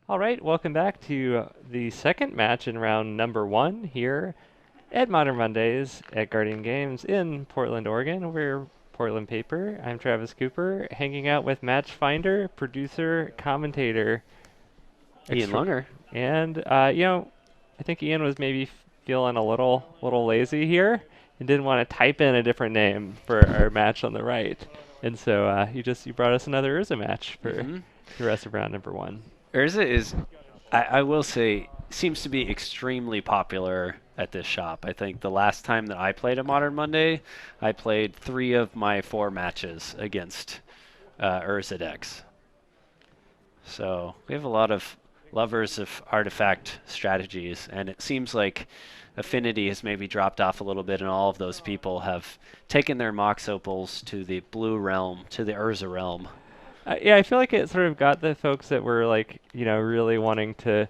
All right, welcome back to the second match in round number one here at Modern Mondays at Guardian Games in Portland, Oregon. We're Portland Paper. I'm Travis Cooper, hanging out with match finder, producer, commentator, Ian Lunger. and I think Ian was maybe feeling a little lazy here and didn't want to type in a different name for our match on the right, and so you brought us another Urza match for Mm-hmm. the rest of round number one. Urza is, I will say, seems to be extremely popular at this shop. I think the last time that I played a Modern Monday, I played 3 of my 4 matches against Urza decks. So we have a lot of lovers of artifact strategies, and it seems like affinity has maybe dropped off a little bit, and all of those people have taken their Mox Opals to the blue realm, to the Urza realm. Yeah, I feel like it sort of got the folks that were like, really wanting to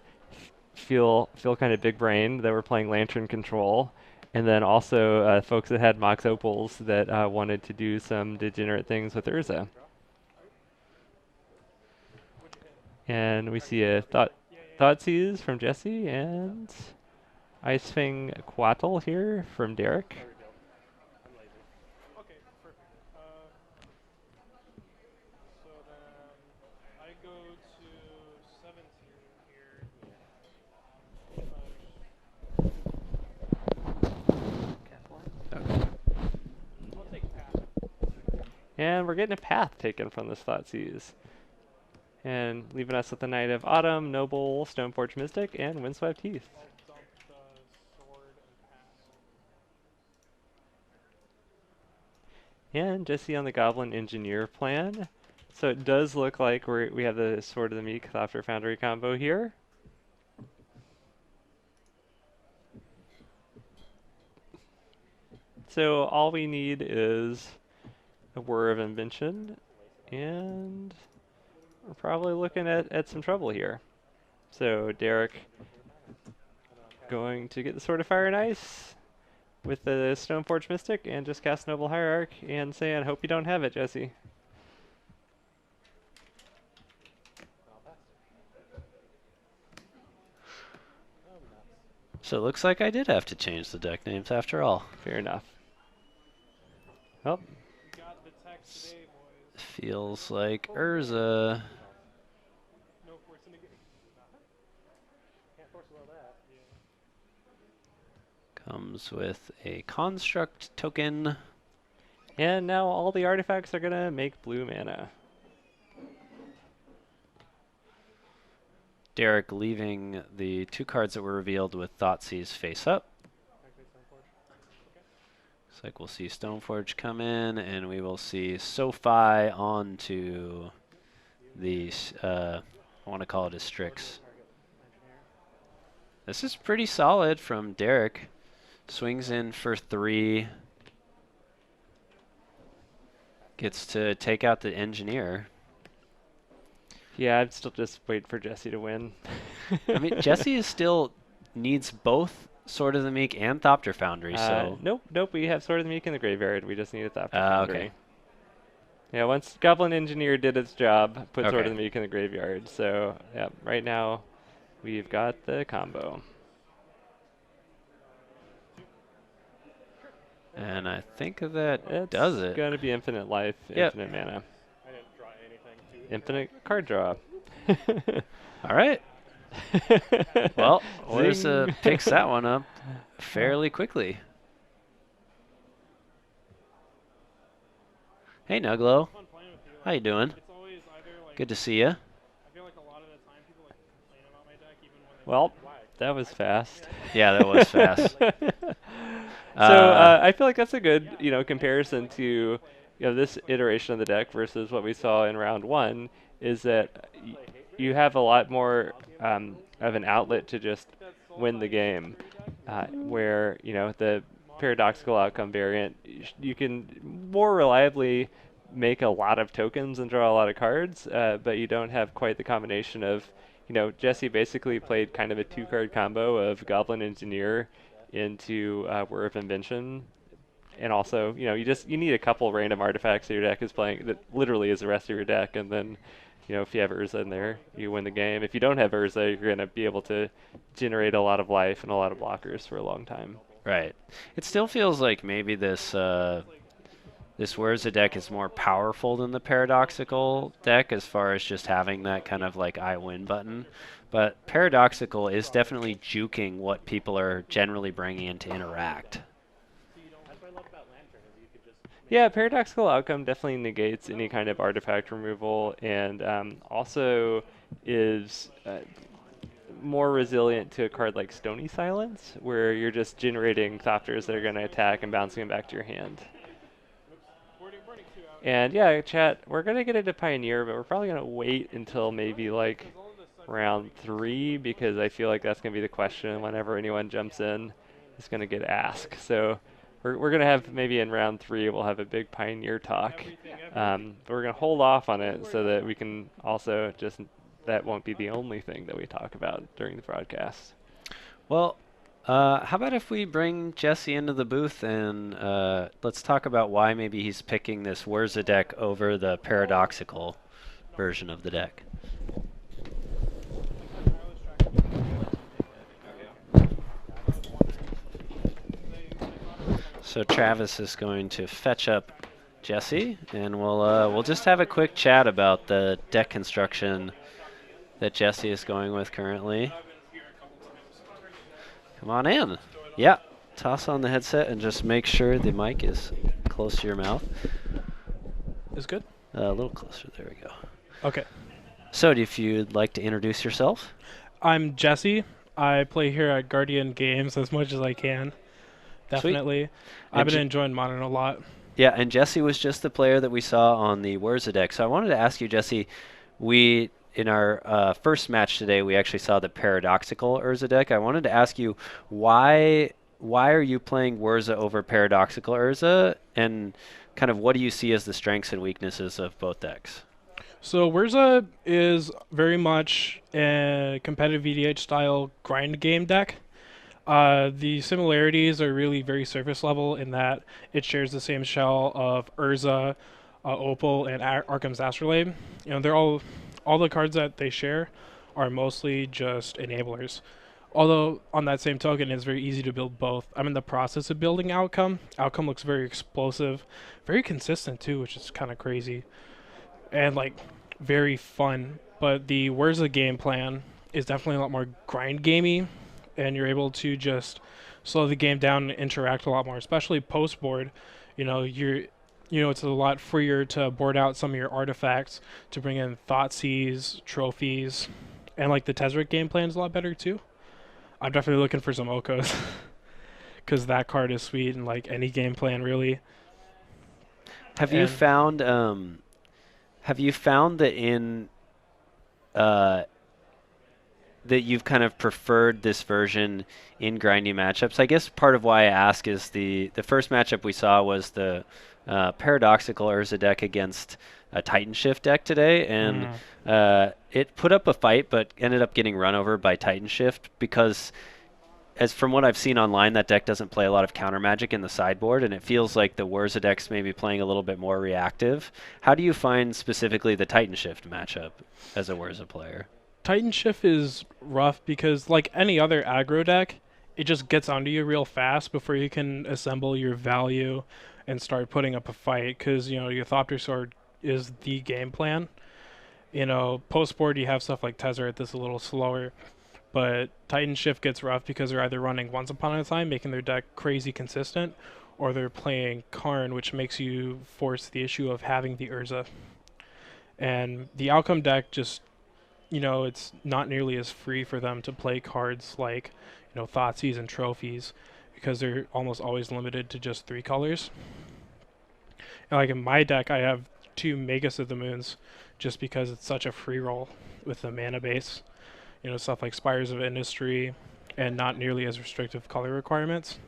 feel kind of big brain that were playing Lantern Control, and then also folks that had Mox Opals that wanted to do some degenerate things with Urza. And we see a Thoughtseize from Jesse and Icefang Quattle here from Derek. And we're getting a path taken from this Thoughtseize. And leaving us with the Knight of Autumn, Noble, Stoneforge Mystic, and Windswept Heath. And Jesse on the Goblin Engineer plan. So it does look like we have the Sword of the Meek Thopter Foundry combo here. So all we need is a Whir of Invention, and we're probably looking at some trouble here. So Derek going to get the Sword of Fire and Ice with the Stoneforge Mystic and just cast Noble Hierarch and say, I hope you don't have it, Jesse. So it looks like I did have to change the deck names after all. Fair enough. Well, feels like Urza. Comes with a construct token. And now all the artifacts are going to make blue mana. Derek leaving the 2 cards that were revealed with Thoughtseize face up. Looks like we'll see Stoneforge come in, and we will see SoFi onto the, I want to call it a Strix. This is pretty solid from Derek. Swings in for 3. Gets to take out the Engineer. Yeah, I'd still just wait for Jesse to win. I mean, Jesse is still needs both Sword of the Meek and Thopter Foundry, so... Nope, we have Sword of the Meek in the graveyard. We just need a Thopter Foundry. Okay. Yeah, once Goblin Engineer did its job, put Sword of the Meek in the graveyard. So, yeah, right now we've got the combo. And I think that does it. It's going to be infinite life, infinite mana. Infinite card draw. All right. Well, Whirza picks that one up fairly quickly. Hey, Nuglo. How you doing? Good to see you. Well, that was fast. Yeah, that was fast. I feel like that's a good, comparison to, this iteration of the deck versus what we saw in round one. Is that you have a lot more of an outlet to just win the game, where the paradoxical outcome variant, you can more reliably make a lot of tokens and draw a lot of cards, but you don't have quite the combination of, Jesse basically played kind of a 2-card combo of Goblin Engineer into Whir of Invention. And also, you need a couple random artifacts that your deck is playing that literally is the rest of your deck, and then if you have Urza in there, you win the game. If you don't have Urza, you're going to be able to generate a lot of life and a lot of blockers for a long time. Right. It still feels like maybe this Whirza deck is more powerful than the Paradoxical deck as far as just having that kind of like I win button. But Paradoxical is definitely juking what people are generally bringing in to interact. Yeah, paradoxical outcome definitely negates any kind of artifact removal, and also is more resilient to a card like Stony Silence, where you're just generating Thopters that are going to attack and bouncing them back to your hand. And yeah, chat, we're going to get into Pioneer, but we're probably going to wait until maybe like round 3, because I feel like that's going to be the question whenever anyone jumps in is going to get asked. So we're going to have maybe in round 3, we'll have a big Pioneer talk. But we're going to hold off on it so that we can also just, that won't be the only thing that we talk about during the broadcast. Well, how about if we bring Jesse into the booth and let's talk about why maybe he's picking this Whirza deck over the Paradoxical version of the deck. So Travis is going to fetch up Jesse, and we'll just have a quick chat about the deck construction that Jesse is going with currently. Come on in. Yeah, toss on the headset and just make sure the mic is close to your mouth. Is good? A little closer. There we go. Okay. So, if you'd like to introduce yourself. I'm Jesse. I play here at Guardian Games as much as I can. Definitely. Sweet. I've been enjoying Modern a lot. Yeah, and Jesse was just the player that we saw on the Whirza deck. So I wanted to ask you, Jesse, in our first match today, we actually saw the Paradoxical Urza deck. I wanted to ask you, why are you playing Whirza over Paradoxical Urza, and kind of what do you see as the strengths and weaknesses of both decks? So Whirza is very much a competitive EDH style grind game deck. The similarities are really very surface level in that it shares the same shell of Urza, Opal, and Arkham's Astrolabe. They're all the cards that they share are mostly just enablers. Although on that same token, it's very easy to build both. I'm in the process of building Outcome. Outcome looks very explosive, very consistent too, which is kind of crazy, and like very fun. But the Whirza game plan is definitely a lot more grind gamey, and you're able to just slow the game down and interact a lot more, especially post board. It's a lot freer to board out some of your artifacts to bring in Thoughtseize, trophies, and like the Tezzeret game plan is a lot better too. I'm definitely looking for some Okos because that card is sweet and like any game plan really. Have you found that in that you've kind of preferred this version in grindy matchups? I guess part of why I ask is the first matchup we saw was the Paradoxical Urza deck against a Titan Shift deck today, and it put up a fight but ended up getting run over by Titan Shift because, as from what I've seen online, that deck doesn't play a lot of counter magic in the sideboard, and it feels like the Whirza deck's maybe playing a little bit more reactive. How do you find specifically the Titan Shift matchup as a Whirza player? Titan Shift is rough because, like any other aggro deck, it just gets onto you real fast before you can assemble your value and start putting up a fight, because your Thopter Sword is the game plan. Post board you have stuff like Tezzeret that's a little slower, but Titan Shift gets rough because they're either running Once Upon a Time, making their deck crazy consistent, or they're playing Karn, which makes you force the issue of having the Urza. And the Outcome deck just, it's not nearly as free for them to play cards like, Thoughtseize and Trophies, because they're almost always limited to just 3 colors. And like in my deck, I have 2 Magus of the Moons, just because it's such a free roll with the mana base. Stuff like Spires of Industry, and not nearly as restrictive color requirements.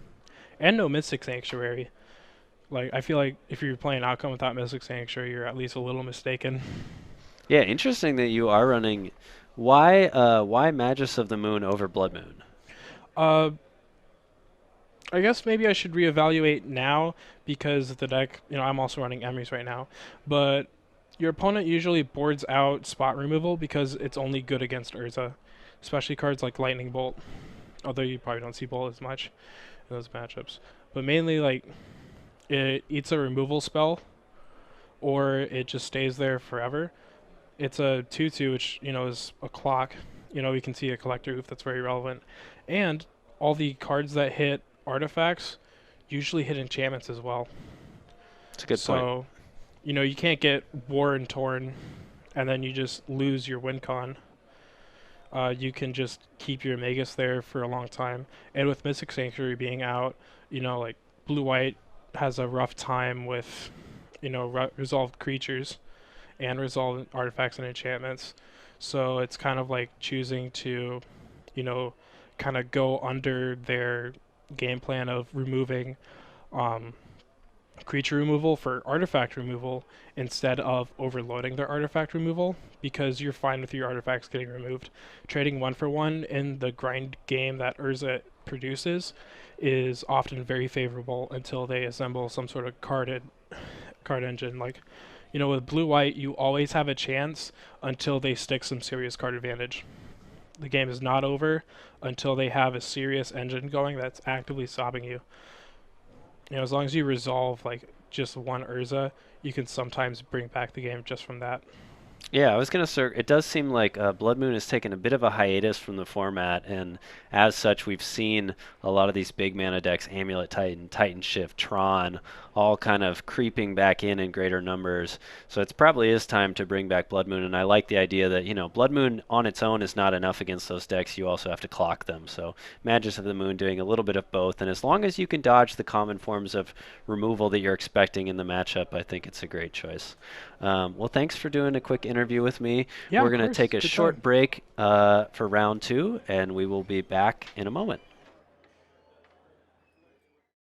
And no Mystic Sanctuary. Like, I feel like if you're playing Outcome without Mystic Sanctuary, you're at least a little mistaken. Yeah, interesting that you are running. Why Magus of the Moon over Blood Moon? I guess maybe I should reevaluate now because the deck, I'm also running Emrys right now, but Your opponent usually boards out spot removal because it's only good against Urza, especially cards like Lightning Bolt. Although you probably don't see Bolt as much in those matchups, but mainly like it eats a removal spell or it just stays there forever. It's a 2/2, which is a clock. We can see a collector hoof that's very relevant, and all the cards that hit artifacts usually hit enchantments as well. It's a good point. So, you can't get War and Torn, and then you just lose your win con. You can just keep your Magus there for a long time, and with Mystic Sanctuary being out, like blue white has a rough time with, resolved creatures and resolved artifacts and enchantments. So it's kind of like choosing to, you know, kind of go under their game plan of removing um, creature removal for artifact removal instead of overloading their artifact removal, because you're fine with your artifacts getting removed. Trading one for one in the grind game that Urza produces is often very favorable until they assemble some sort of card engine. Like, with blue white, you always have a chance until they stick some serious card advantage. The game is not over until they have a serious engine going that's actively stopping you. As long as you resolve like just one Urza, you can sometimes bring back the game just from that. Yeah, I was going to say, it does seem like Blood Moon has taken a bit of a hiatus from the format, and as such, we've seen a lot of these big mana decks, Amulet Titan, Titan Shift, Tron, all kind of creeping back in greater numbers. So it probably is time to bring back Blood Moon, and I like the idea that, Blood Moon on its own is not enough against those decks. You also have to clock them. So Magus of the Moon doing a little bit of both, and as long as you can dodge the common forms of removal that you're expecting in the matchup, I think it's a great choice. Well, thanks for doing a quick interview with me. Yeah, We're of going to course. take a Good short time. break for round two, and we will be back in a moment.